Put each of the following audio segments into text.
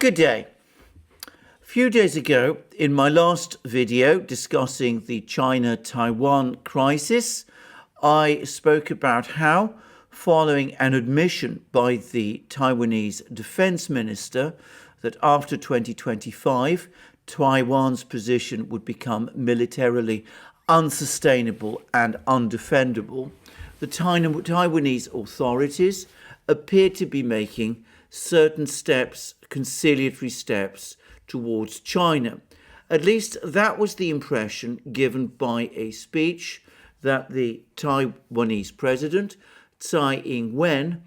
Good day. A few days ago, in my last video discussing the China-Taiwan crisis, I spoke about how, following an admission by the Taiwanese defense minister that after 2025, Taiwan's position would become militarily unsustainable and undefendable, the Taiwanese authorities appear to be making certain steps, conciliatory steps, towards China. At least that was the impression given by a speech that the Taiwanese president, Tsai Ing-wen,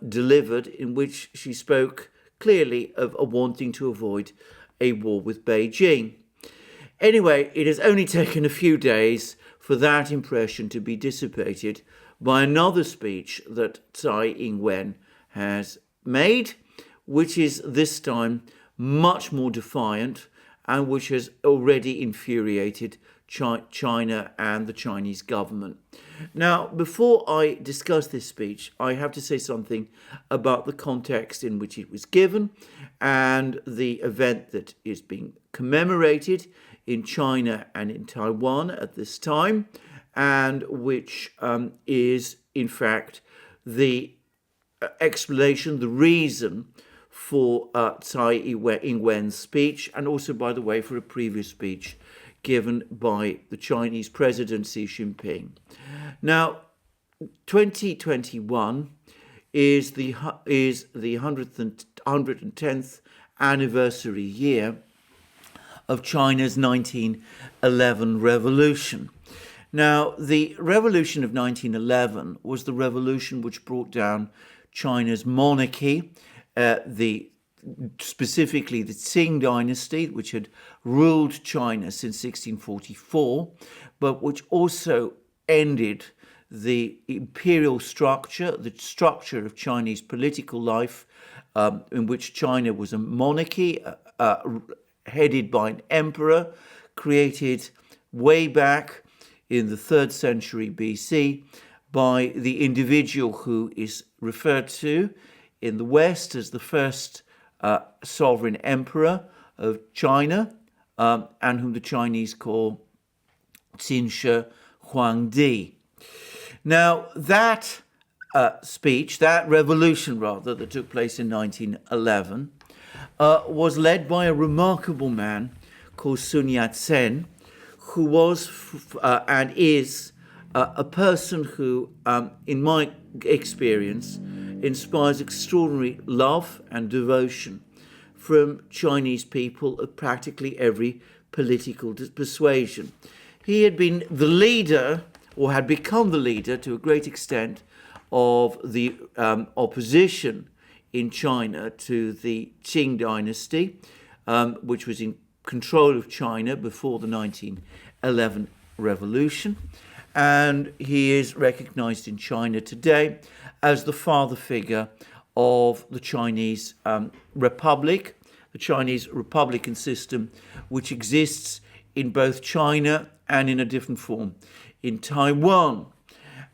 delivered, in which she spoke clearly of wanting to avoid a war with Beijing. Anyway, it has only taken a few days for that impression to be dissipated by another speech that Tsai Ing-wen has made, which is this time much more defiant and which has already infuriated China and the Chinese government. Now, before I discuss this speech, I have to say something about the context in which it was given and the event that is being commemorated in China and in Taiwan at this time, and which is, in fact, the explanation, the reason for Tsai Ing-wen's speech, and also, by the way, for a previous speech given by the Chinese President Xi Jinping. Now, 2021 is the 110th anniversary year of China's 1911 revolution. Now, the revolution of 1911 was the revolution which brought down China's monarchy, specifically the Qing dynasty, which had ruled China since 1644, but which also ended the imperial structure, the structure of Chinese political life, in which China was a monarchy headed by an emperor, created way back in the 3rd century BC by the individual who is referred to in the West as the first sovereign emperor of China, and whom the Chinese call Qin Shi Huangdi. Now, that speech, that revolution rather, that took place in 1911, was led by a remarkable man called Sun Yat-sen, who was and is a person who, in my experience, inspires extraordinary love and devotion from Chinese people of practically every political persuasion. He had been the leader, or had become the leader to a great extent, of the opposition in China to the Qing dynasty, which was in control of China before the 1911 revolution. And he is recognized in China today as the father figure of the Chinese Republic, the Chinese Republican system, which exists in both China and in a different form in Taiwan.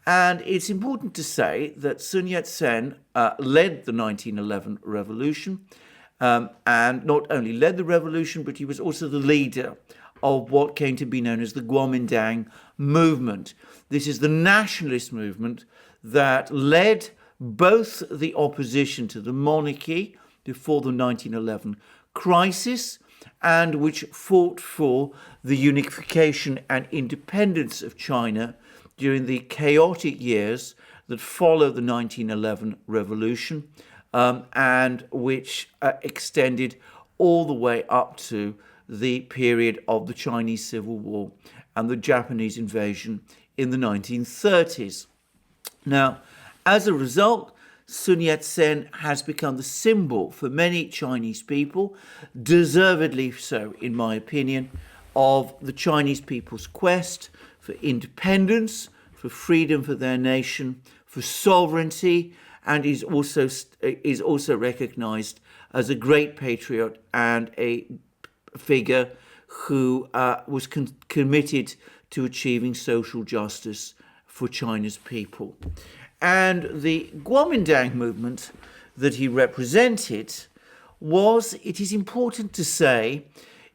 And it's important to say that Sun Yat-sen led the 1911 revolution, and not only led the revolution, but he was also the leader of what came to be known as the Kuomintang movement. This is the nationalist movement that led both the opposition to the monarchy before the 1911 crisis, and which fought for the unification and independence of China during the chaotic years that followed the 1911 revolution, and which extended all the way up to the period of the Chinese Civil War and the Japanese invasion in the 1930s. Now, as a result, Sun Yat-sen has become the symbol for many Chinese people, deservedly so, in my opinion, of the Chinese people's quest for independence, for freedom for their nation, for sovereignty, and is also recognized as a great patriot and a figure who was committed to achieving social justice for China's people. And the Kuomintang movement that he represented was, it is important to say,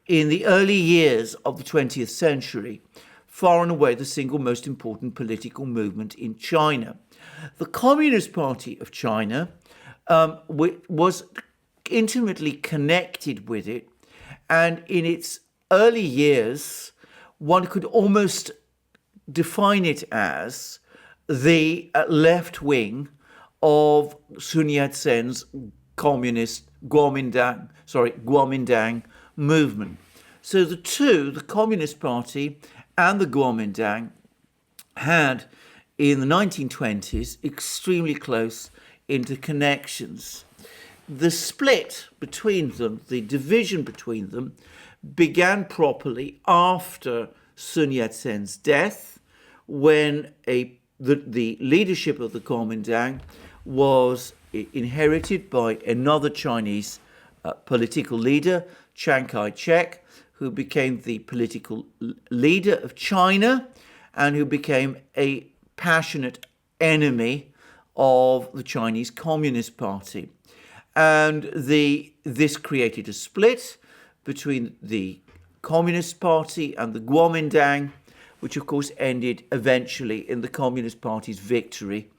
in the early years of the 20th century, far and away the single most important political movement in China. The Communist Party of China was intimately connected with it, and in its early years, one could almost define it as the left wing of Sun Yat-sen's communist Kuomintang movement. So the two, the Communist Party and the Kuomintang, had in the 1920s extremely close interconnections. The split between them, the division between them, began properly after Sun Yat-sen's death, when the leadership of the Kuomintang was inherited by another Chinese political leader, Chiang Kai-shek, who became the political leader of China and who became a passionate enemy of the Chinese Communist Party. And this created a split between the Communist Party and the Kuomintang, which of course ended eventually in the Communist Party's victory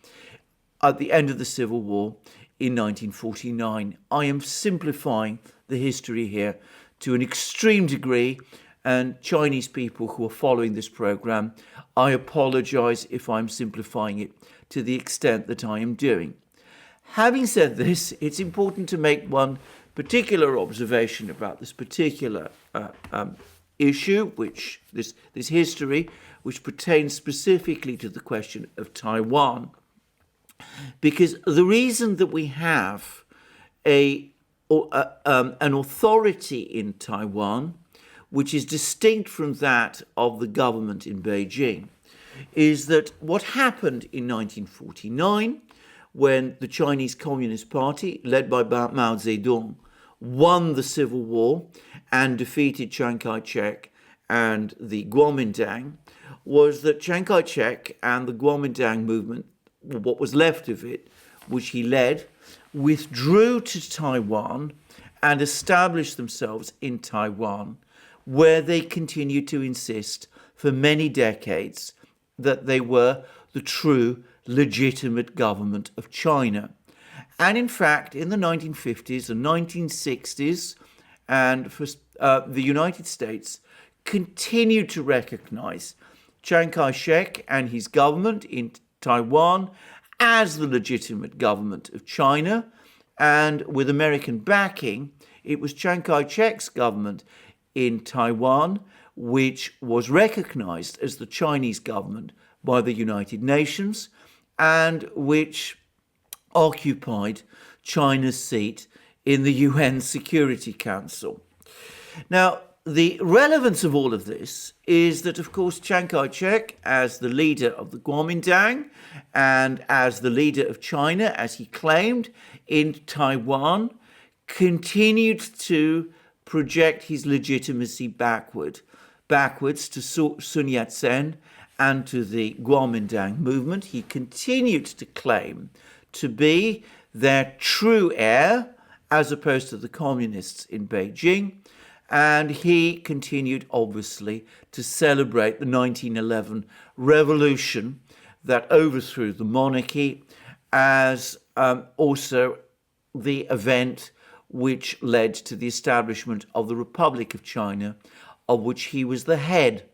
at the end of the Civil War in 1949. I am simplifying the history here to an extreme degree, and Chinese people who are following this program, I apologize if I'm simplifying it to the extent that I am doing. Having said this, it's important to make one particular observation about this particular issue, this history, which pertains specifically to the question of Taiwan. Because the reason that we have an authority in Taiwan, which is distinct from that of the government in Beijing, is that what happened in 1949, when the Chinese Communist Party, led by Mao Zedong, won the Civil War and defeated Chiang Kai-shek and the Kuomintang, was that Chiang Kai-shek and the Kuomintang movement, what was left of it, which he led, withdrew to Taiwan and established themselves in Taiwan, where they continued to insist for many decades that they were the true legitimate government of China. And in fact, in the 1950s and 1960s, and for the United States continued to recognize Chiang Kai-shek and his government in Taiwan as the legitimate government of China. And with American backing, it was Chiang Kai-shek's government in Taiwan which was recognized as the Chinese government by the United Nations and which occupied China's seat in the UN Security Council. Now, the relevance of all of this is that, of course, Chiang Kai-shek, as the leader of the Kuomintang and as the leader of China, as he claimed, in Taiwan, continued to project his legitimacy backwards to Sun Yat-sen and to the Kuomintang movement. He continued to claim to be their true heir, as opposed to the communists in Beijing. And he continued, obviously, to celebrate the 1911 revolution that overthrew the monarchy as also the event which led to the establishment of the Republic of China, of which he was the head.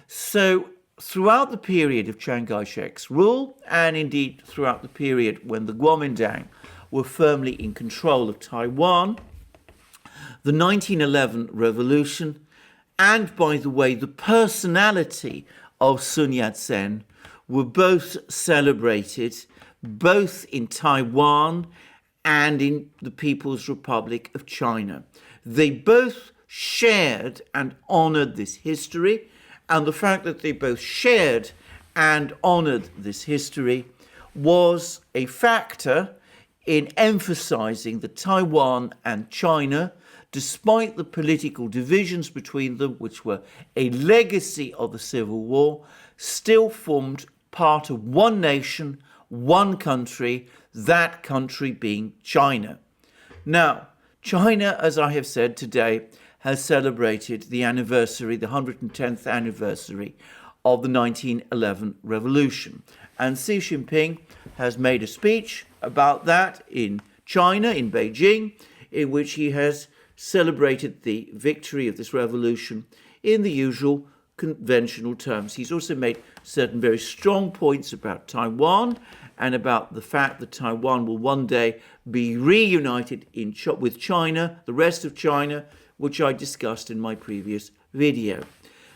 So throughout the period of Chiang Kai-shek's rule, and indeed throughout the period when the Kuomintang were firmly in control of Taiwan, the 1911 revolution, and by the way, the personality of Sun Yat-sen were both celebrated, both in Taiwan and in the People's Republic of China. They both shared and honored this history, and the fact that they both shared and honored this history was a factor in emphasizing that Taiwan and China, despite the political divisions between them, which were a legacy of the Civil War, still formed part of one nation, one country, that country being China. Now, China, as I have said today, has celebrated the anniversary, the 110th anniversary of the 1911 revolution. And Xi Jinping has made a speech about that in China, in Beijing, in which he has celebrated the victory of this revolution in the usual conventional terms. He's also made certain very strong points about Taiwan and about the fact that Taiwan will one day be reunited with China, the rest of China, which I discussed in my previous video.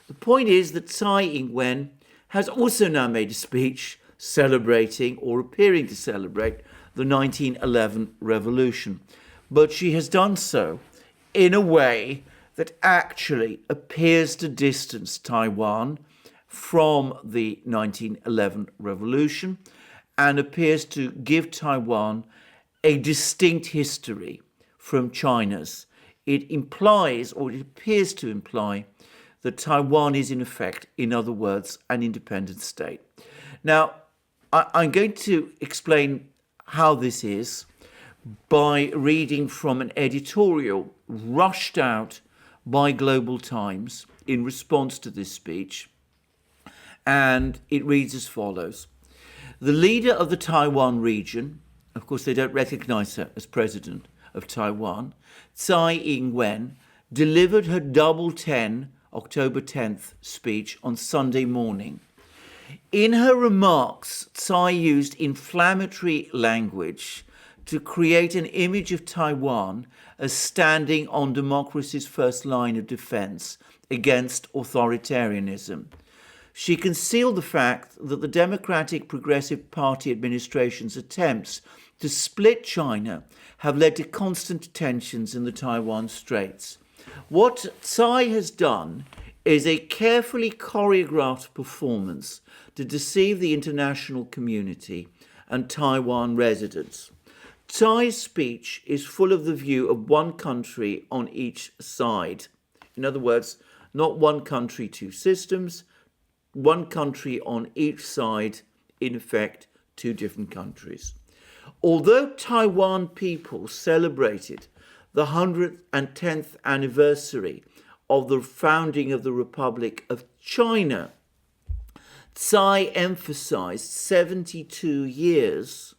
The point is that Tsai Ing-wen has also now made a speech celebrating or appearing to celebrate the 1911 revolution. But she has done so in a way that actually appears to distance Taiwan from the 1911 revolution and appears to give Taiwan a distinct history from China's. It implies, or it appears to imply, that Taiwan is in effect, in other words, an independent state. Now, I'm going to explain how this is by reading from an editorial rushed out by Global Times in response to this speech, and it reads as follows. The leader of the Taiwan region, of course they don't recognize her as president of Taiwan, Tsai Ing-wen, delivered her double 10 October 10th speech on Sunday morning. In her remarks, Tsai used inflammatory language to create an image of Taiwan as standing on democracy's first line of defense against authoritarianism. She concealed the fact that the Democratic Progressive Party administration's attempts to split China have led to constant tensions in the Taiwan Straits. What Tsai has done is a carefully choreographed performance to deceive the international community and Taiwan residents. Tsai's speech is full of the view of one country on each side. In other words, not one country, two systems, one country on each side, in effect, two different countries. Although Taiwan people celebrated the 110th anniversary of the founding of the Republic of China, Tsai emphasized 72 years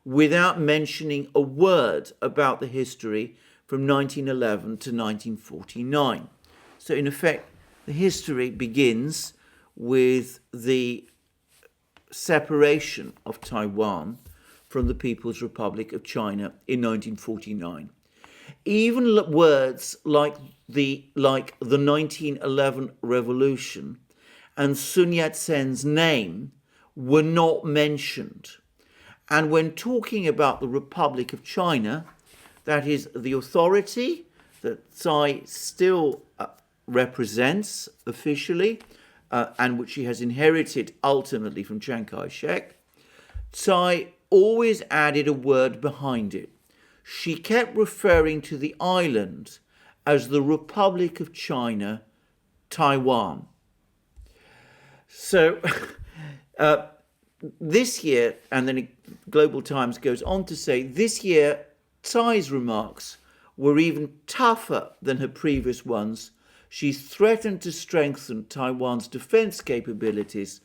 without mentioning a word about the history from 1911 to 1949. So in effect, the history begins with the separation of Taiwan from the People's Republic of China in 1949. Even words like the 1911 revolution and Sun Yat-sen's name were not mentioned. And when talking about the Republic of China, that is the authority that Tsai still represents officially, and which she has inherited ultimately from Chiang Kai-shek, Tsai always added a word behind it. She kept referring to the island as the Republic of China, Taiwan. So this year, and then Global Times goes on to say, this year Tsai's remarks were even tougher than her previous ones. She threatened to strengthen Taiwan's defense capabilities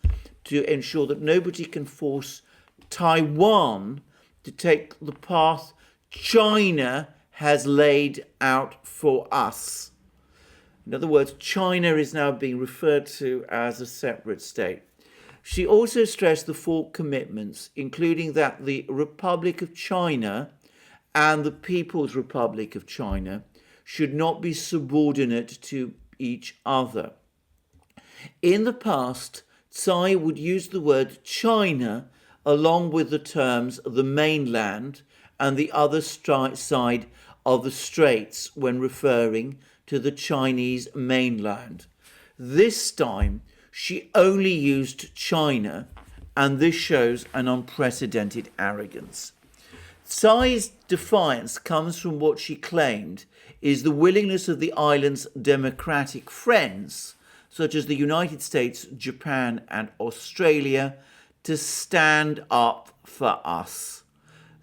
to ensure that nobody can force Taiwan to take the path China has laid out for us. In other words, China is now being referred to as a separate state. She also stressed the four commitments, including that the Republic of China and the People's Republic of China should not be subordinate to each other. In the past, Tsai would use the word China along with the terms the mainland and the other side of the straits when referring to the Chinese mainland. This time, she only used China, and this shows an unprecedented arrogance. Tsai's defiance comes from what she claimed is the willingness of the island's democratic friends, such as the United States, Japan, and Australia, to stand up for us.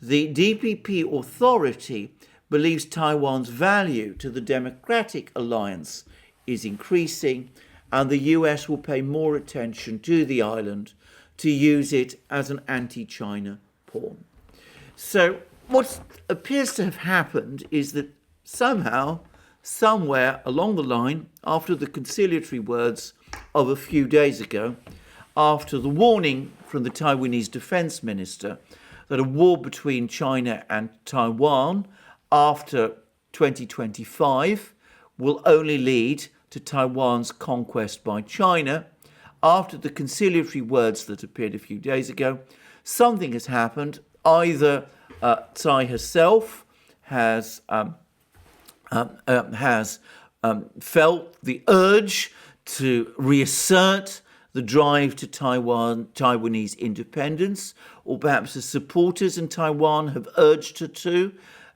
The DPP authority believes Taiwan's value to the democratic alliance is increasing, and the US will pay more attention to the island to use it as an anti-China pawn. So what appears to have happened is that somehow, somewhere along the line, after the conciliatory words of a few days ago, after the warning from the Taiwanese defense minister that a war between China and Taiwan after 2025 will only lead to Taiwan's conquest by China, after the conciliatory words that appeared a few days ago, something has happened. Either Tsai herself has felt the urge to reassert the drive to Taiwanese independence, or perhaps the supporters in Taiwan have urged her to,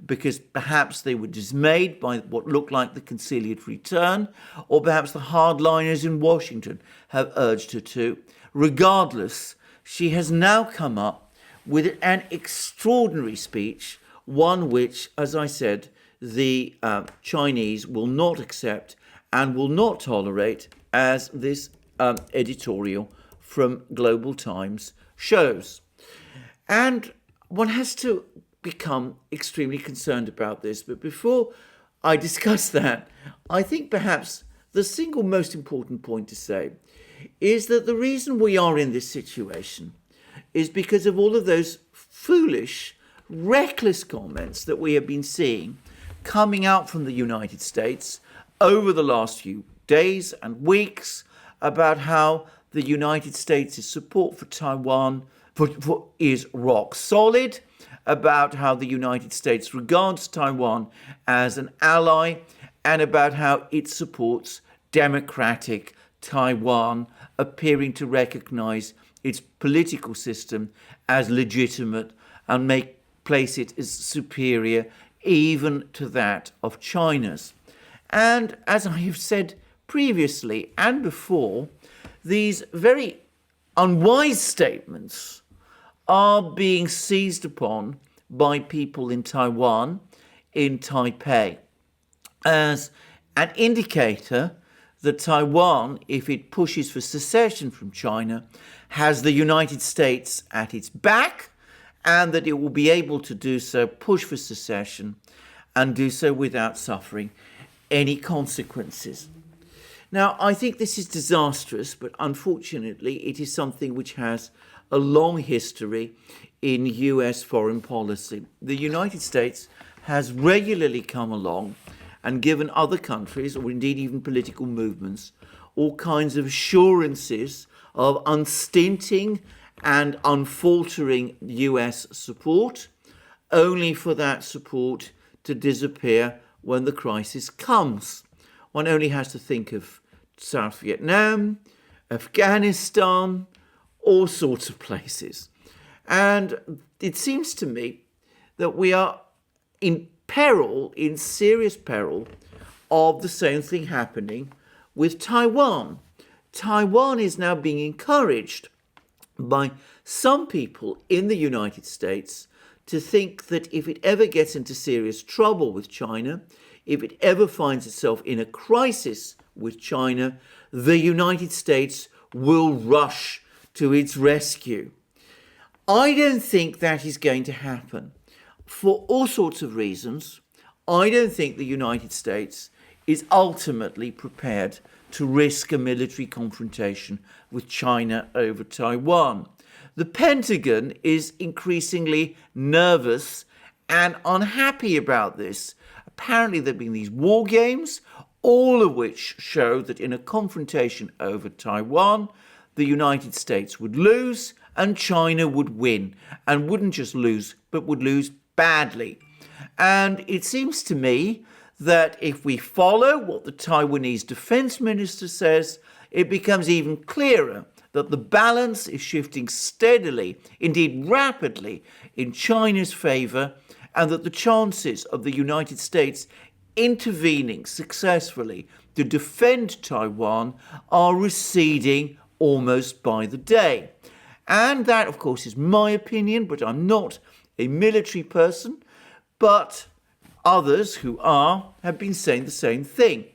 because perhaps they were dismayed by what looked like the conciliatory turn, or perhaps the hardliners in Washington have urged her to. Regardless, she has now come up with an extraordinary speech, one which, as I said, the Chinese will not accept and will not tolerate, as this editorial from Global Times shows. And one has to become extremely concerned about this. But before I discuss that, I think perhaps the single most important point to say is that the reason we are in this situation is because of all of those foolish, reckless comments that we have been seeing coming out from the United States over the last few days and weeks about how the United States' support for Taiwan is rock solid, about how the United States regards Taiwan as an ally, and about how it supports democratic Taiwan, appearing to recognize its political system as legitimate and place it as superior even to that of China's. And as I have said previously and before, these very unwise statements are being seized upon by people in Taiwan, in Taipei, as an indicator that Taiwan, if it pushes for secession from China, has the United States at its back, and that it will be able to do so, push for secession, and do so without suffering any consequences. Now, I think this is disastrous, but unfortunately it is something which has a long history in US foreign policy. The United States has regularly come along and given other countries, or indeed even political movements, all kinds of assurances of unstinting and unfaltering US support, only for that support to disappear when the crisis comes. One only has to think of South Vietnam, Afghanistan, all sorts of places. And it seems to me that we are in peril, in serious peril, of the same thing happening with Taiwan. Taiwan is now being encouraged by some people in the United States to think that if it ever gets into serious trouble with China, if it ever finds itself in a crisis with China, the United States will rush to its rescue. I don't think that is going to happen. For all sorts of reasons, I don't think the United States is ultimately prepared to risk a military confrontation with China over Taiwan. The Pentagon is increasingly nervous and unhappy about this. Apparently there have been these war games, all of which show that in a confrontation over Taiwan, the United States would lose and China would win, and wouldn't just lose, but would lose badly. And it seems to me that if we follow what the Taiwanese defense minister says, it becomes even clearer that the balance is shifting steadily, indeed rapidly, in China's favor, and that the chances of the United States intervening successfully to defend Taiwan are receding almost by the day. And that, of course, is my opinion, but I'm not a military person. But Others who have been saying the same thing.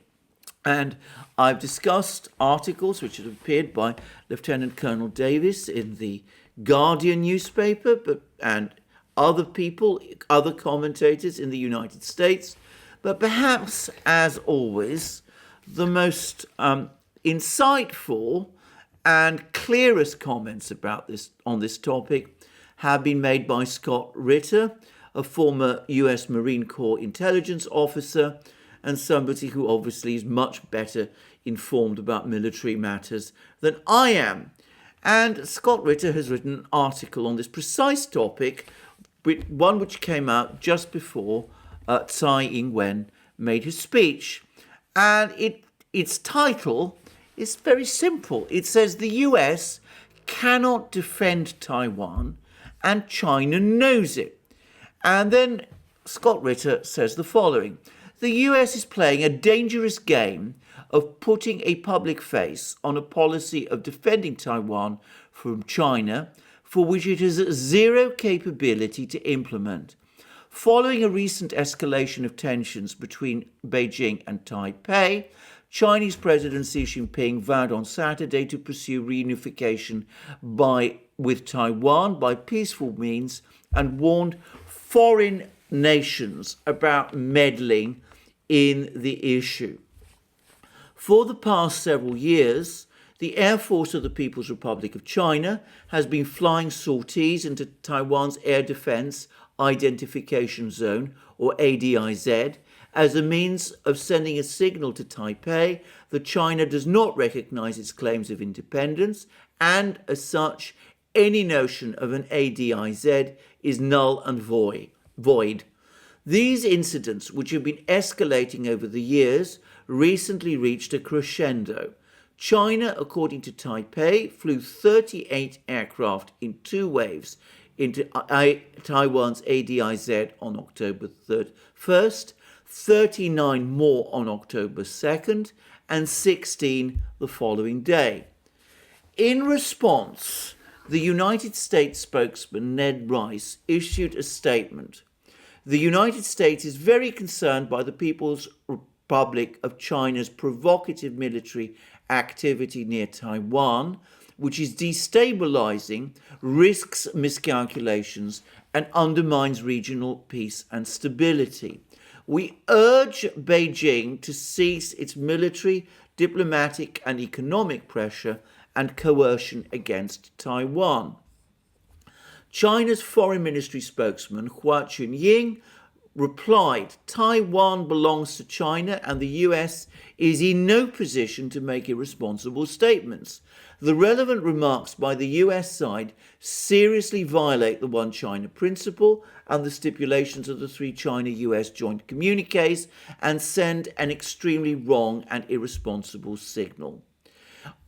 And I've discussed articles which have appeared by Lieutenant Colonel Davis in the Guardian newspaper, and other people, other commentators in the United States. But perhaps, as always, the most insightful and clearest comments about this on this topic have been made by Scott Ritter, a former US Marine Corps intelligence officer and somebody who obviously is much better informed about military matters than I am. And Scott Ritter has written an article on this precise topic, one which came out just before Tsai Ing-wen made his speech. And its title is very simple. It says the US cannot defend Taiwan and China knows it. And then Scott Ritter says the following: the US is playing a dangerous game of putting a public face on a policy of defending Taiwan from China, for which it has zero capability to implement. Following a recent escalation of tensions between Beijing and Taipei, Chinese President Xi Jinping vowed on Saturday to pursue reunification with Taiwan by peaceful means and warned foreign nations about meddling in the issue. For the past several years, the Air Force of the People's Republic of China has been flying sorties into Taiwan's Air Defense Identification Zone, or ADIZ, as a means of sending a signal to Taipei that China does not recognize its claims of independence, and as such, any notion of an ADIZ is null and void. These incidents, which have been escalating over the years, recently reached a crescendo. China, according to Taipei, flew 38 aircraft in 2 waves into Taiwan's ADIZ on October 1st, 39 more on October 2nd, and 16 the following day. In response, the United States spokesman Ned Price issued a statement. The United States is very concerned by the People's Republic of China's provocative military activity near Taiwan, which is destabilizing, risks miscalculations, and undermines regional peace and stability. We urge Beijing to cease its military, diplomatic, and economic pressure and coercion against Taiwan. China's Foreign Ministry spokesman Hua Chunying replied, Taiwan belongs to China and the US is in no position to make irresponsible statements. The relevant remarks by the US side seriously violate the One China principle and the stipulations of the 3 China-US joint communiques and send an extremely wrong and irresponsible signal.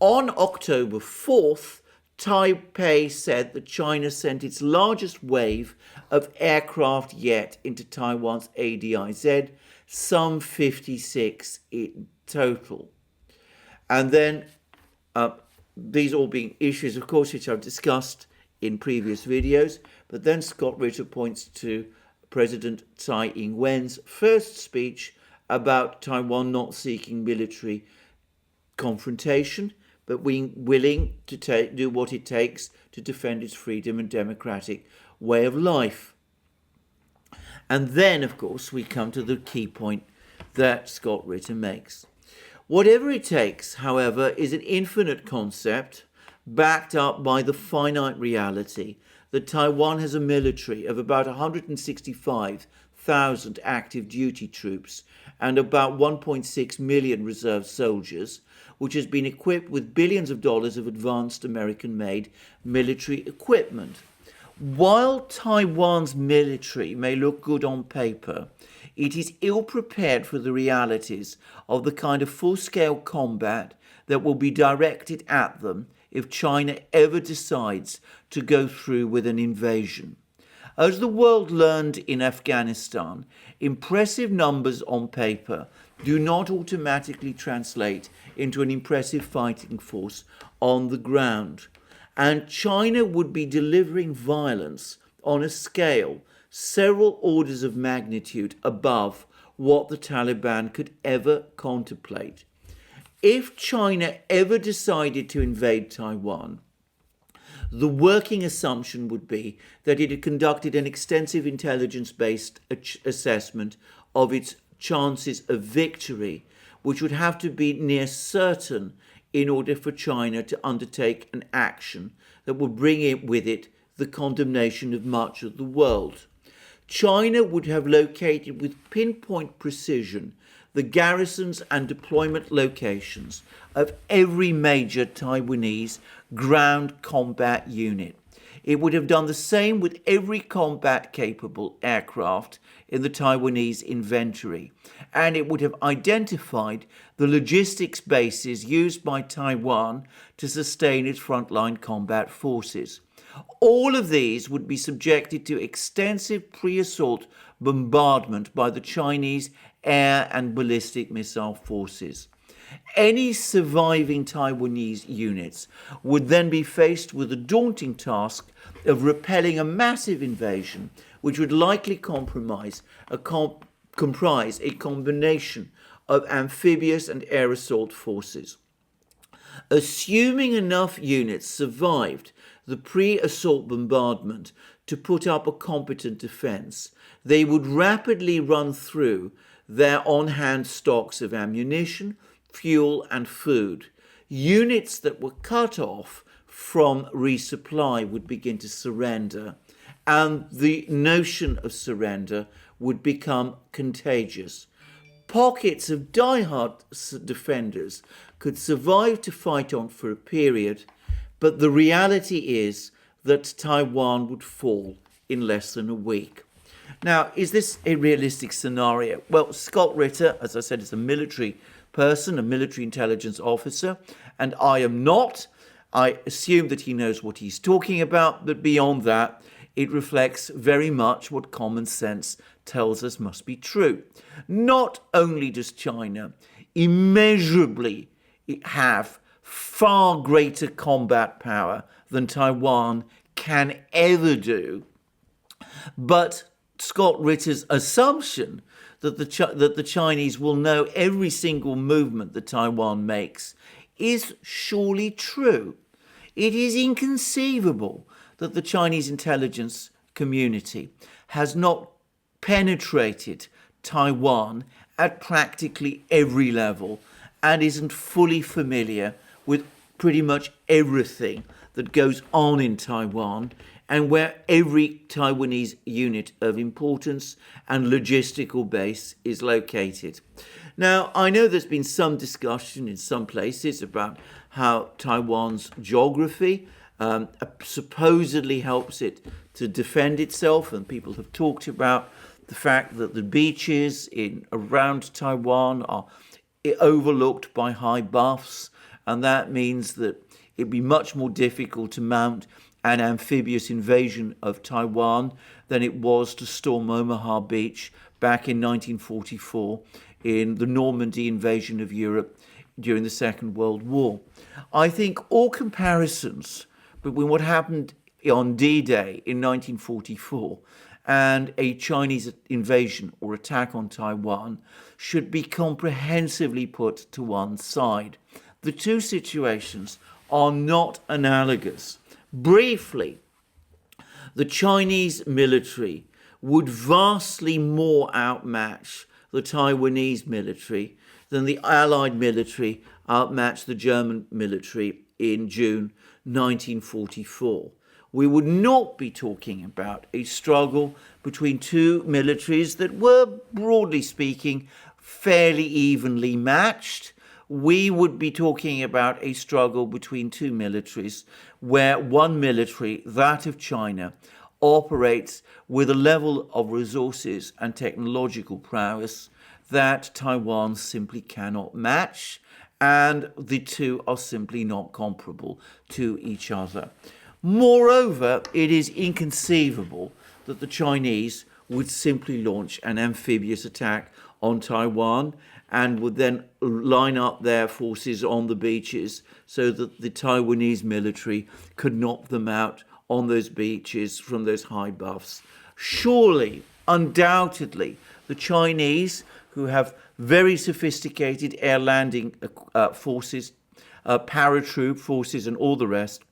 On October 4th, Taipei said that China sent its largest wave of aircraft yet into Taiwan's ADIZ, some 56 in total. And then these all being issues, of course, which I've discussed in previous videos, but then Scott Ritter points to President Tsai Ing-wen's first speech about Taiwan not seeking military confrontation, but being willing to do what it takes to defend its freedom and democratic way of life. And then, of course, we come to the key point that Scott Ritter makes. Whatever it takes, however, is an infinite concept backed up by the finite reality that Taiwan has a military of about 165,000 active duty troops and about 1.6 million reserve soldiers, which has been equipped with billions of dollars of advanced American-made military equipment. While Taiwan's military may look good on paper, it is ill-prepared for the realities of the kind of full-scale combat that will be directed at them if China ever decides to go through with an invasion. As the world learned in Afghanistan, impressive numbers on paper do not automatically translate into an impressive fighting force on the ground. And China would be delivering violence on a scale several orders of magnitude above what the Taliban could ever contemplate. If China ever decided to invade Taiwan, the working assumption would be that it had conducted an extensive intelligence-based assessment of its chances of victory, which would have to be near certain in order for China to undertake an action that would bring with it the condemnation of much of the world. China would have located with pinpoint precision the garrisons and deployment locations of every major Taiwanese ground combat unit. It would have done the same with every combat-capable aircraft in the Taiwanese inventory, and it would have identified the logistics bases used by Taiwan to sustain its frontline combat forces. All of these would be subjected to extensive pre-assault bombardment by the Chinese air and ballistic missile forces. Any surviving Taiwanese units would then be faced with the daunting task of repelling a massive invasion, which would likely comprise a combination of amphibious and air assault forces. Assuming enough units survived the pre-assault bombardment to put up a competent defense, they would rapidly run through their on-hand stocks of ammunition, fuel and food. Units that were cut off from resupply would begin to surrender, and the notion of surrender would become contagious. Pockets of die-hard defenders could survive to fight on for a period, but the reality is that Taiwan would fall in less than a week. Now, is this a realistic scenario? Well, Scott Ritter, as I said, is a military person, a military intelligence officer, and I am not. I assume that he knows what he's talking about, but beyond that, it reflects very much what common sense tells us must be true. Not only does China immeasurably have far greater combat power than Taiwan can ever do, but Scott Ritter's assumption that the Chinese will know every single movement that Taiwan makes is surely true. It is inconceivable that the Chinese intelligence community has not penetrated Taiwan at practically every level and isn't fully familiar with pretty much everything that goes on in Taiwan, and where every Taiwanese unit of importance and logistical base is located. Now, I know there's been some discussion in some places about how Taiwan's geography supposedly helps it to defend itself, and people have talked about the fact that the beaches around Taiwan are overlooked by high bluffs, and that means that it'd be much more difficult to mount an amphibious invasion of Taiwan than it was to storm Omaha Beach back in 1944 in the Normandy invasion of Europe during the Second World War. I think all comparisons between what happened on D-Day in 1944 and a Chinese invasion or attack on Taiwan should be comprehensively put to one side. The two situations are not analogous. Briefly, the Chinese military would vastly more outmatch the Taiwanese military than the Allied military outmatched the German military in June 1944. We would not be talking about a struggle between two militaries that were, broadly speaking, fairly evenly matched. We would be talking about a struggle between two militaries where one military, that of China, operates with a level of resources and technological prowess that Taiwan simply cannot match, and the two are simply not comparable to each other. Moreover, it is inconceivable that the Chinese would simply launch an amphibious attack on Taiwan and would then line up their forces on the beaches so that the Taiwanese military could knock them out on those beaches from those high bluffs. Surely, undoubtedly, the Chinese, who have very sophisticated air landing forces, paratroop forces, and all the rest,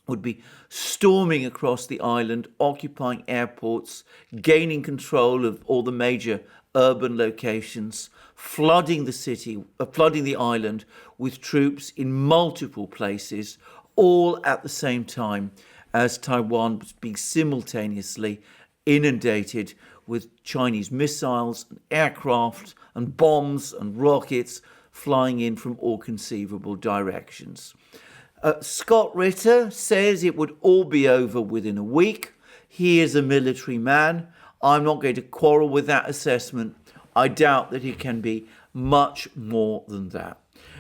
would be storming across the island, occupying airports, gaining control of all the major urban locations, flooding the island with troops in multiple places, all at the same time as Taiwan was being simultaneously inundated with Chinese missiles and aircraft and bombs and rockets flying in from all conceivable directions. Scott Ritter says it would all be over within a week. He is a military man. I'm not going to quarrel with that assessment. I doubt that it can be much more than that.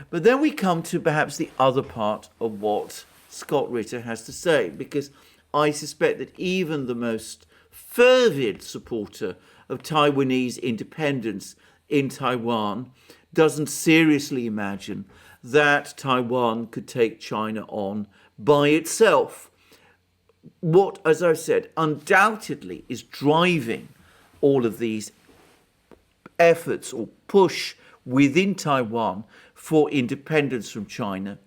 But then we come to perhaps the other part of what Scott Ritter has to say, because I suspect that even the most fervid supporter of Taiwanese independence in Taiwan doesn't seriously imagine that Taiwan could take China on by itself. What, as I've said, undoubtedly is driving all of these efforts or push within Taiwan for independence from China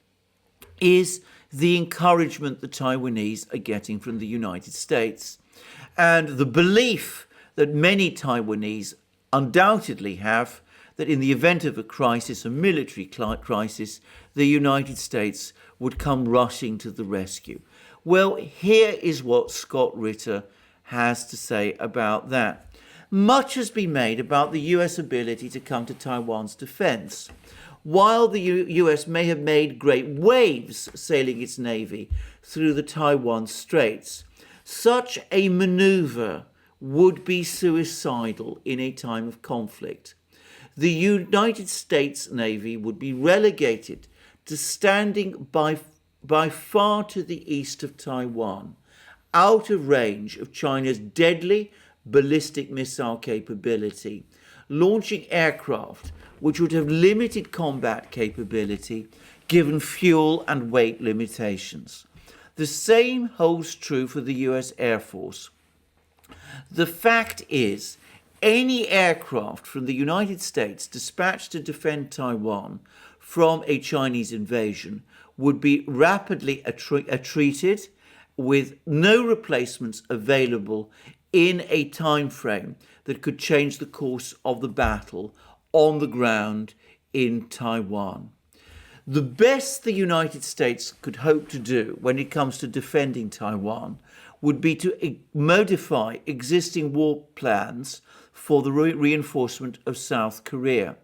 is the encouragement the Taiwanese are getting from the United States, and the belief that many Taiwanese undoubtedly have that in the event of a crisis, a military crisis, the United States would come rushing to the rescue. Well, here is what Scott Ritter has to say about that. Much has been made about the US ability to come to Taiwan's defense. While the US may have made great waves sailing its navy through the Taiwan Straits, such a maneuver would be suicidal in a time of conflict. The United States Navy would be relegated to standing by far to the east of Taiwan, out of range of China's deadly ballistic missile capability, launching aircraft which would have limited combat capability given fuel and weight limitations. The same holds true for the US Air Force. The fact is, any aircraft from the United States dispatched to defend Taiwan from a Chinese invasion would be rapidly treated with no replacements available in a time frame that could change the course of the battle on the ground in Taiwan. The best the United States could hope to do when it comes to defending Taiwan would be to modify existing war plans for the reinforcement of South Korea.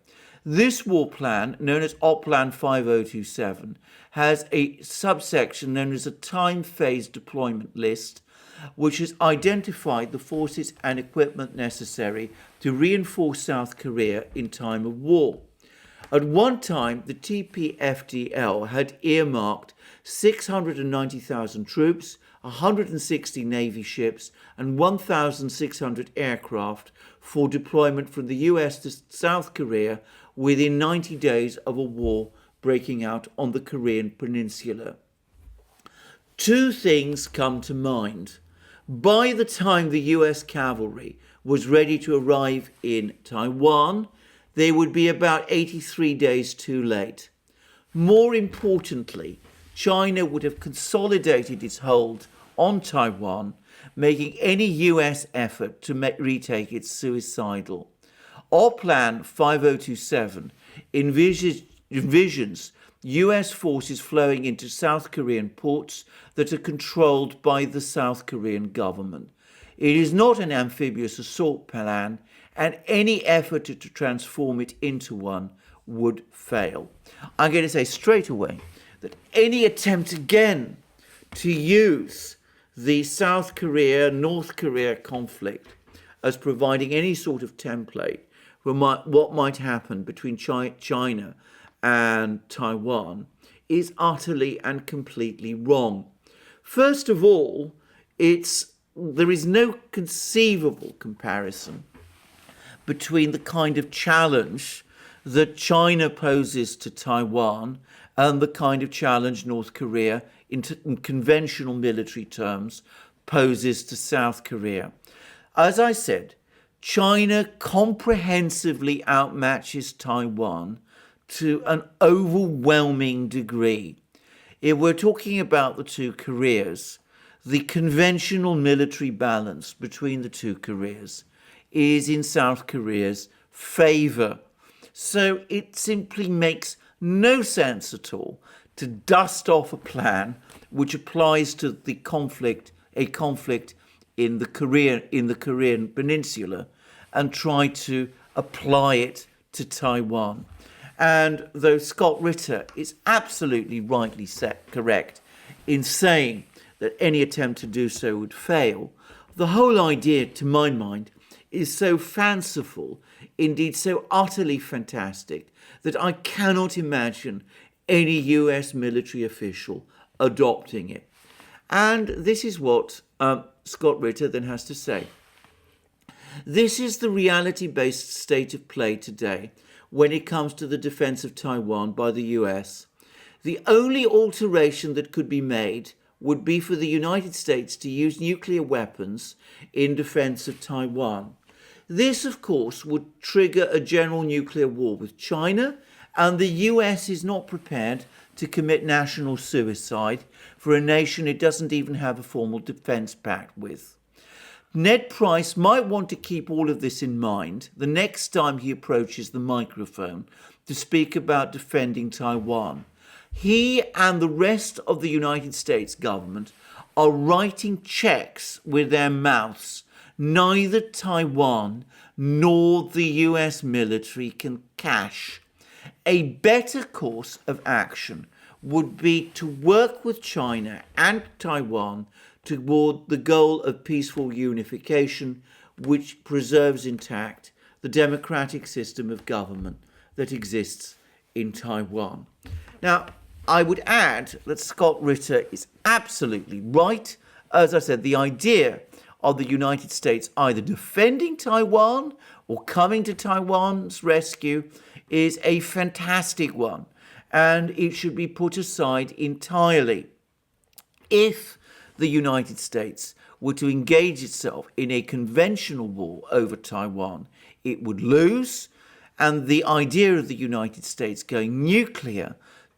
This war plan, known as Op Plan 5027, has a subsection known as a time-phased deployment list, which has identified the forces and equipment necessary to reinforce South Korea in time of war. At one time, the TPFDL had earmarked 690,000 troops, 160 Navy ships, and 1,600 aircraft for deployment from the US to South Korea within 90 days of a war breaking out on the Korean peninsula. Two things come to mind. By the time the US cavalry was ready to arrive in Taiwan, they would be about 83 days too late. More importantly, China would have consolidated its hold on Taiwan, making any US effort to retake it suicidal. Our Plan 5027 envisions US forces flowing into South Korean ports that are controlled by the South Korean government. It is not an amphibious assault plan, and any effort to transform it into one would fail. I'm going to say straight away that any attempt again to use the South Korea-North Korea conflict as providing any sort of template for what might happen between China and Taiwan is utterly and completely wrong. First of all, there is no conceivable comparison between the kind of challenge that China poses to Taiwan and the kind of challenge North Korea, in conventional military terms, poses to South Korea. As I said, China comprehensively outmatches Taiwan to an overwhelming degree. If we're talking about the two Koreas, the conventional military balance between the two Koreas is in South Korea's favor. So it simply makes no sense at all to dust off a plan which applies to a conflict in the Korean Peninsula and try to apply it to Taiwan. And though Scott Ritter is absolutely rightly correct in saying that any attempt to do so would fail, the whole idea, to my mind, is so fanciful, indeed so utterly fantastic, that I cannot imagine any US military official adopting it. And this is what Scott Ritter then has to say. This is the reality-based state of play today when it comes to the defense of Taiwan by the US. The only alteration that could be made would be for the United States to use nuclear weapons in defense of Taiwan. This, of course, would trigger a general nuclear war with China, and the US is not prepared to commit national suicide for a nation it doesn't even have a formal defense pact with. Ned Price might want to keep all of this in mind the next time he approaches the microphone to speak about defending Taiwan. He and the rest of the United States government are writing checks with their mouths neither Taiwan nor the US military can cash. A better course of action would be to work with China and Taiwan toward the goal of peaceful unification, which preserves intact the democratic system of government that exists in Taiwan. Now, I would add that Scott Ritter is absolutely right. As I said, the idea of the United States either defending Taiwan or coming to Taiwan's rescue is a fantastic one, and it should be put aside entirely. If the United States were to engage itself in a conventional war over Taiwan, it would lose, and the idea of the United States going nuclear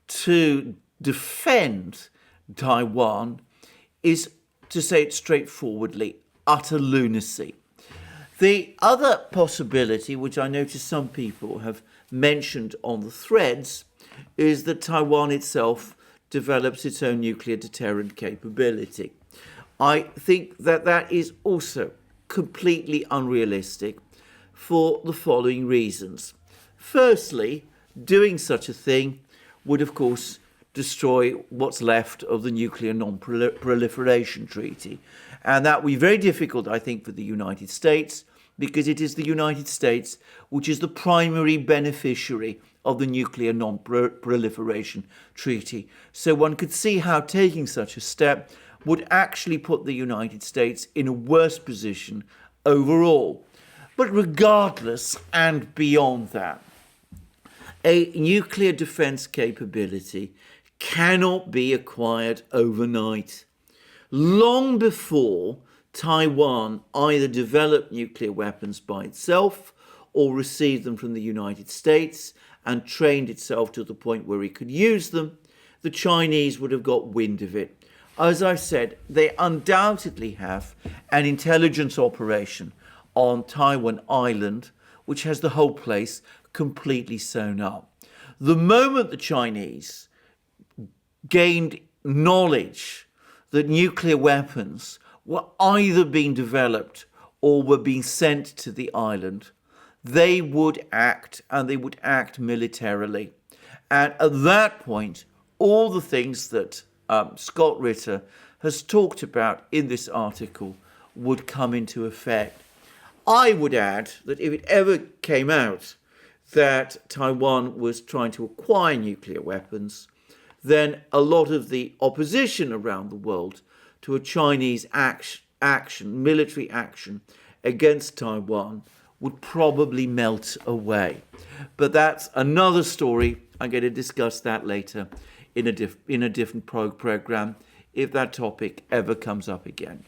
to defend Taiwan is, to say it straightforwardly, utter lunacy. The other possibility, which I notice some people have mentioned on the threads, is that Taiwan itself develops its own nuclear deterrent capability. I think that that is also completely unrealistic for the following reasons. Firstly, doing such a thing would, of course, destroy what's left of the Nuclear Non-Proliferation Treaty. And that would be very difficult, I think, for the United States, because it is the United States which is the primary beneficiary of the Nuclear Non-Proliferation Treaty. So one could see how taking such a step would actually put the United States in a worse position overall. But regardless and beyond that, a nuclear defense capability cannot be acquired overnight. Long before Taiwan either developed nuclear weapons by itself or received them from the United States and trained itself to the point where it could use them, the Chinese would have got wind of it. As I've said, they undoubtedly have an intelligence operation on Taiwan Island, which has the whole place completely sewn up. The moment the Chinese gained knowledge that nuclear weapons were either being developed or were being sent to the island, they would act, and they would act militarily. And at that point, all the things that Scott Ritter has talked about in this article would come into effect. I would add that if it ever came out that Taiwan was trying to acquire nuclear weapons, then a lot of the opposition around the world to a Chinese military action against Taiwan would probably melt away. But that's another story. I'm going to discuss that later in a different program if that topic ever comes up again.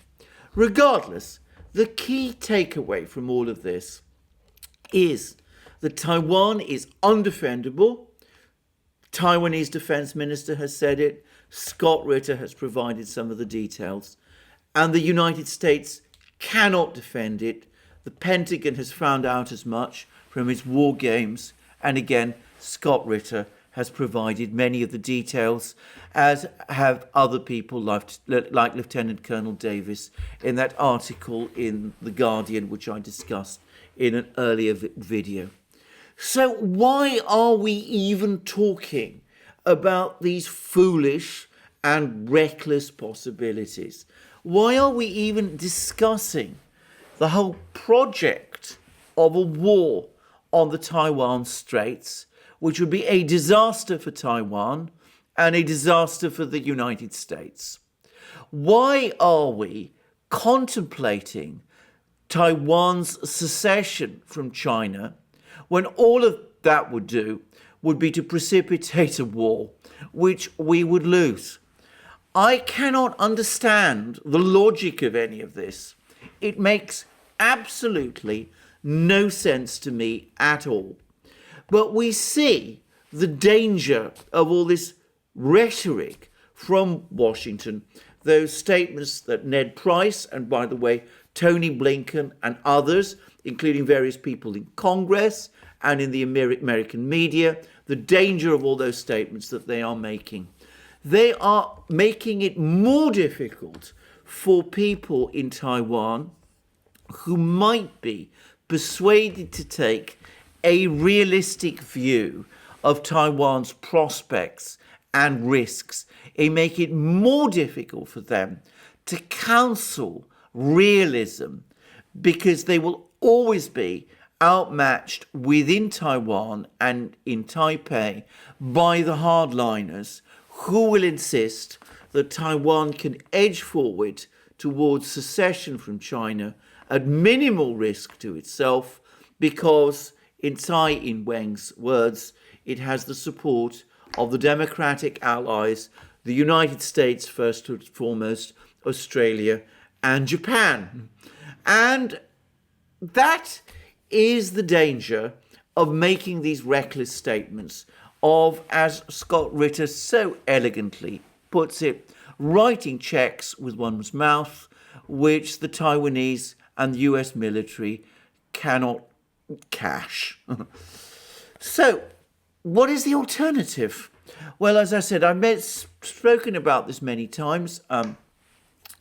Regardless, The key takeaway from all of this is that Taiwan is undefendable. Taiwanese defense minister has said it. Scott Ritter has provided some of the details. And the United States cannot defend it. The Pentagon has found out as much from its war games. And again, Scott Ritter has provided many of the details, as have other people like Lieutenant Colonel Davis in that article in The Guardian, which I discussed in an earlier video. So why are we even talking about these foolish and reckless possibilities? Why are we even discussing the whole project of a war on the Taiwan Straits, which would be a disaster for Taiwan and a disaster for the United States? Why are we contemplating Taiwan's secession from China when all of that would do would be to precipitate a war which we would lose? I cannot understand the logic of any of this. It makes absolutely no sense to me at all. But we see the danger of all this rhetoric from Washington, those statements that Ned Price, and by the way, Tony Blinken and others, including various people in Congress and in the American media, the danger of all those statements that they are making. They are making it more difficult for people in Taiwan who might be persuaded to take a realistic view of Taiwan's prospects and risks. It make it more difficult for them to counsel realism, because they will always be outmatched within Taiwan and in Taipei by the hardliners who will insist that Taiwan can edge forward towards secession from China at minimal risk to itself, because, in Tsai Ing-wen's words, it has the support of the democratic allies, the United States first and foremost, Australia and Japan. And that is the danger of making these reckless statements of, as Scott Ritter so elegantly puts it, writing checks with one's mouth, which the Taiwanese and the US military cannot cash. So, what is the alternative? Well, as I said, I've spoken about this many times.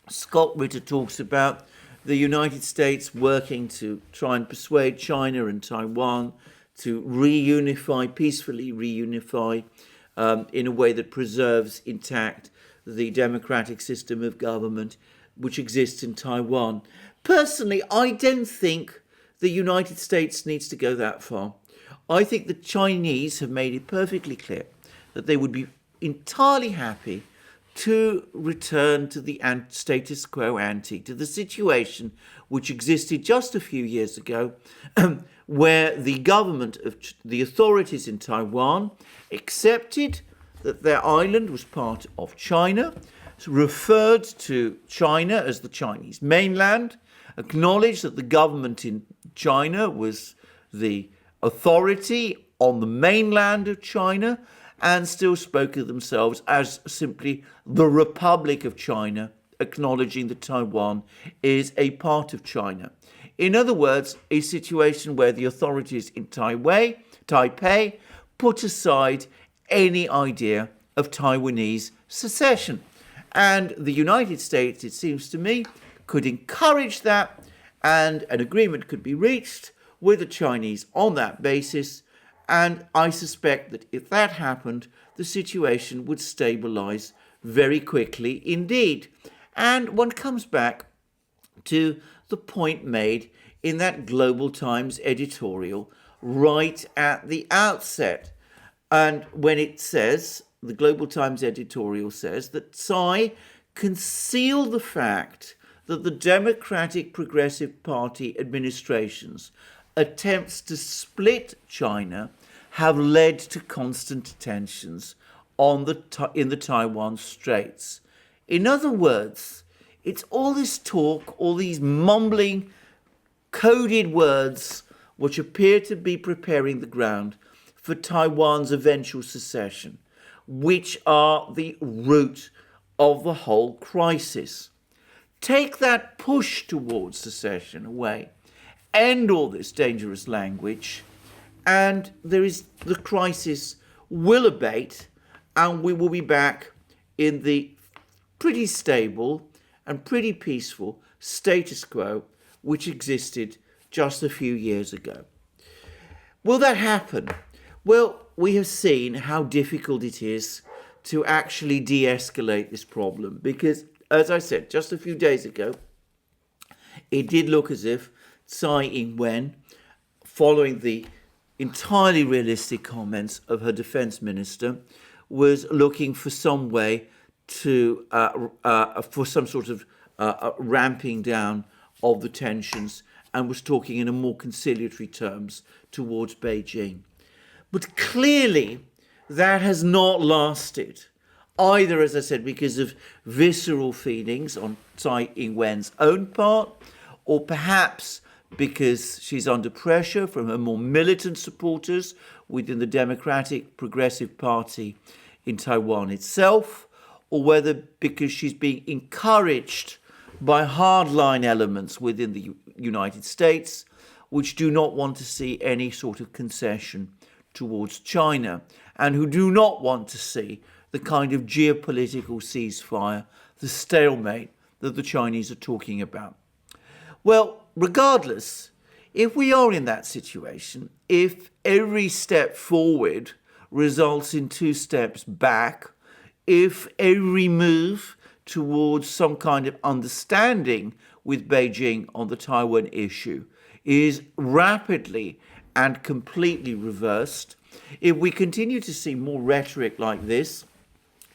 Scott Ritter talks about the United States working to try and persuade China and Taiwan to peacefully reunify in a way that preserves intact the democratic system of government which exists in Taiwan. Personally, I don't think the United States needs to go that far. I think the Chinese have made it perfectly clear that they would be entirely happy to return to the status quo ante, to the situation which existed just a few years ago, where the government of the authorities in Taiwan accepted that their island was part of China, referred to China as the Chinese mainland, acknowledged that the government in China was the authority on the mainland of China, and still spoke of themselves as simply the Republic of China, acknowledging that Taiwan is a part of China. In other words, a situation where the authorities in Taipei put aside any idea of Taiwanese secession. And the United States, it seems to me, could encourage that, and an agreement could be reached with the Chinese on that basis. And I suspect that if that happened, the situation would stabilize very quickly indeed. And one comes back to the point made in that Global Times editorial right at the outset. And when it says, the Global Times editorial says that Tsai concealed the fact that the Democratic Progressive Party administration's attempts to split China have led to constant tensions in the Taiwan Straits. In other words, It's all this talk, all these mumbling, coded words which appear to be preparing the ground for Taiwan's eventual secession, which are the root of the whole crisis. Take that push towards secession away, end all this dangerous language, and the crisis will abate, and we will be back in the pretty stable and pretty peaceful status quo which existed just a few years ago. Will that happen? Well, we have seen how difficult it is to actually de-escalate this problem because, as I said just a few days ago, it did look as if Tsai Ing-wen, following the entirely realistic comments of her defense minister, was looking for some way to for some sort of ramping down of the tensions, and was talking in a more conciliatory terms towards Beijing. But clearly that has not lasted, either, as I said, because of visceral feelings on Tsai Ing-wen's own part, or perhaps because she's under pressure from her more militant supporters within the Democratic Progressive Party in Taiwan itself, or whether because she's being encouraged by hardline elements within the United States, which do not want to see any sort of concession towards China, and who do not want to see the kind of geopolitical ceasefire, the stalemate that the Chinese are talking about. Well, regardless, if we are in that situation, if every step forward results in 2 steps back, if every move towards some kind of understanding with Beijing on the Taiwan issue is rapidly and completely reversed, if we continue to see more rhetoric like this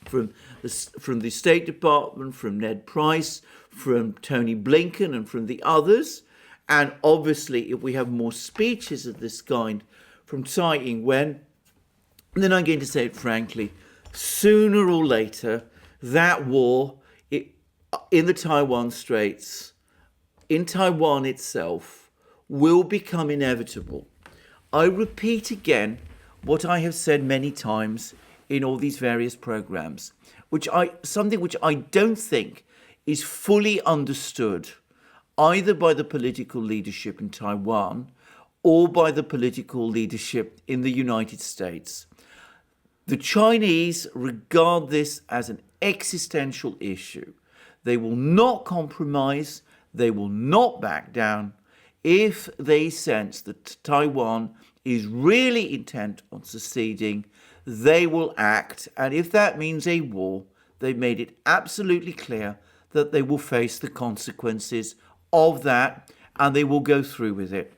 from the State Department, from Ned Price, from Tony Blinken, and from the others, and obviously if we have more speeches of this kind from Tsai Ing-wen, then I'm going to say it frankly, sooner or later, that war in the Taiwan Straits, in Taiwan itself, will become inevitable. I repeat again what I have said many times in all these various programs, something which I don't think is fully understood either by the political leadership in Taiwan or by the political leadership in the United States. The Chinese regard this as an existential issue. They will not compromise, they will not back down if they sense that Taiwan is really intent on seceding. They will act, and if that means a war, they've made it absolutely clear that they will face the consequences of that, and they will go through with it.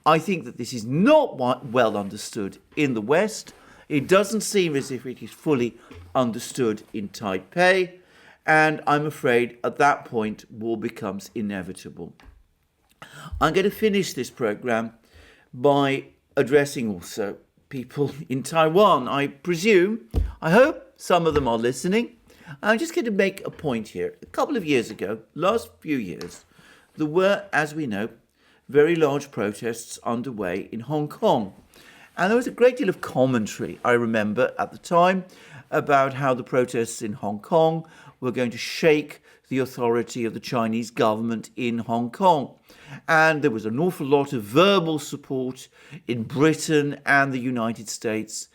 I think that this is not well understood in the West. It doesn't seem as if it is fully understood in Taipei, and I'm afraid at that point war becomes inevitable. I'm going to finish this program by addressing also people in Taiwan. I hope some of them are listening. I'm just going to make a point here. A couple of years ago, last few years, there were, as we know, very large protests underway in Hong Kong. And there was a great deal of commentary, I remember, at the time, about how the protests in Hong Kong were going to shake the authority of the Chinese government in Hong Kong. And there was an awful lot of verbal support in Britain and the United States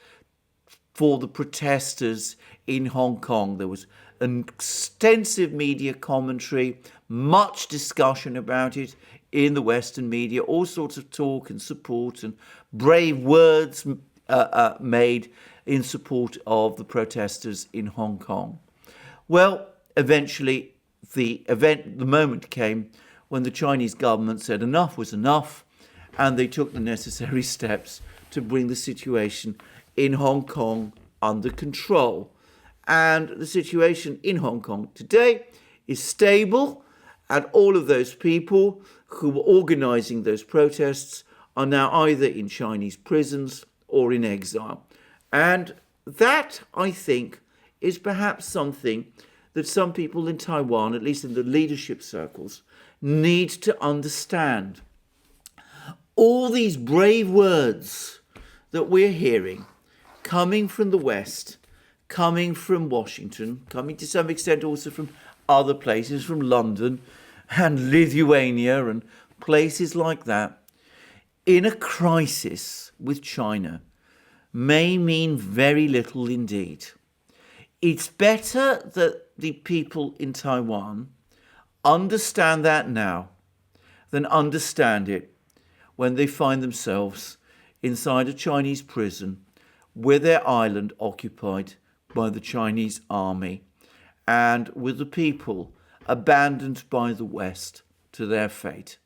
for the protesters in Hong Kong. There was an extensive media commentary, much discussion about it in the Western media, all sorts of talk and support and brave words made in support of the protesters in Hong Kong. Well, eventually the moment came when the Chinese government said enough was enough, and they took the necessary steps to bring the situation in Hong Kong under control. And the situation in Hong Kong today is stable, and all of those people who were organizing those protests are now either in Chinese prisons or in exile. And that, I think, is perhaps something that some people in Taiwan, at least in the leadership circles, need to understand. All these brave words that we're hearing coming from the West, coming from Washington, coming to some extent also from other places, from London and Lithuania and places like that, in a crisis with China, may mean very little indeed. It's better that the people in Taiwan understand that now than understand it when they find themselves inside a Chinese prison with their island occupied by the Chinese army and with the people abandoned by the West to their fate.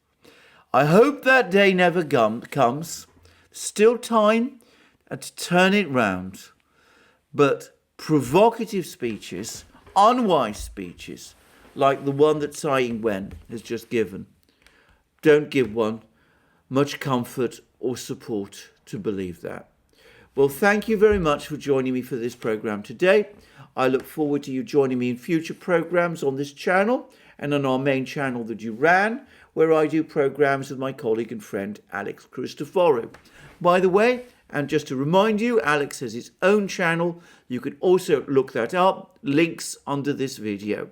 I hope that day never comes. Still time to turn it round. But provocative speeches, unwise speeches, like the one that Tsai Ing-wen has just given, don't give one much comfort or support to believe that. Well, thank you very much for joining me for this program today. I look forward to you joining me in future programs on this channel and on our main channel, the Duran, where I do programs with my colleague and friend, Alex Christoforou. By the way, and just to remind you, Alex has his own channel. You can also look that up. Links under this video.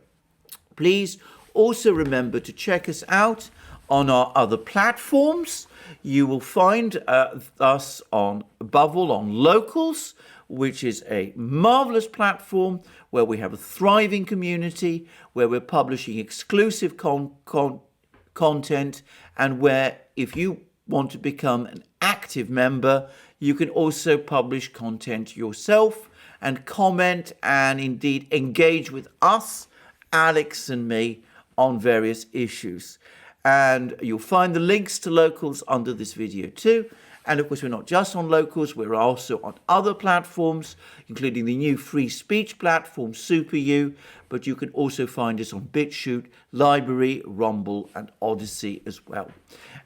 Please also remember to check us out on our other platforms. You will find us on, above all, on Locals, which is a marvelous platform where we have a thriving community, where we're publishing exclusive content, and where, if you want to become an active member, you can also publish content yourself and comment and indeed engage with us, Alex and me, on various issues. And you'll find the links to Locals under this video too. And of course, we're not just on Locals, we're also on other platforms, including the new free speech platform, SuperU, but you can also find us on BitChute, Library, Rumble, and ODYSEE as well.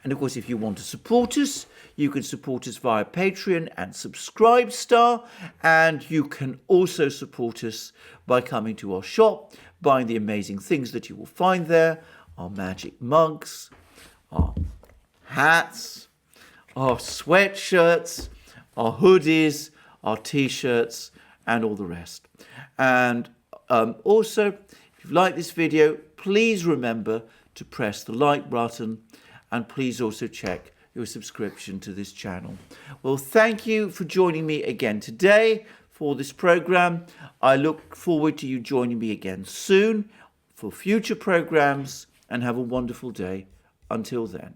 And of course, if you want to support us, you can support us via Patreon and Subscribestar, and you can also support us by coming to our shop, buying the amazing things that you will find there, our magic mugs, our hats, our sweatshirts, our hoodies, our t-shirts, and all the rest. And also, if you've liked this video, please remember to press the like button, and please also check your subscription to this channel. Well, thank you for joining me again today for this program. I look forward to you joining me again soon for future programs, and have a wonderful day. Until then.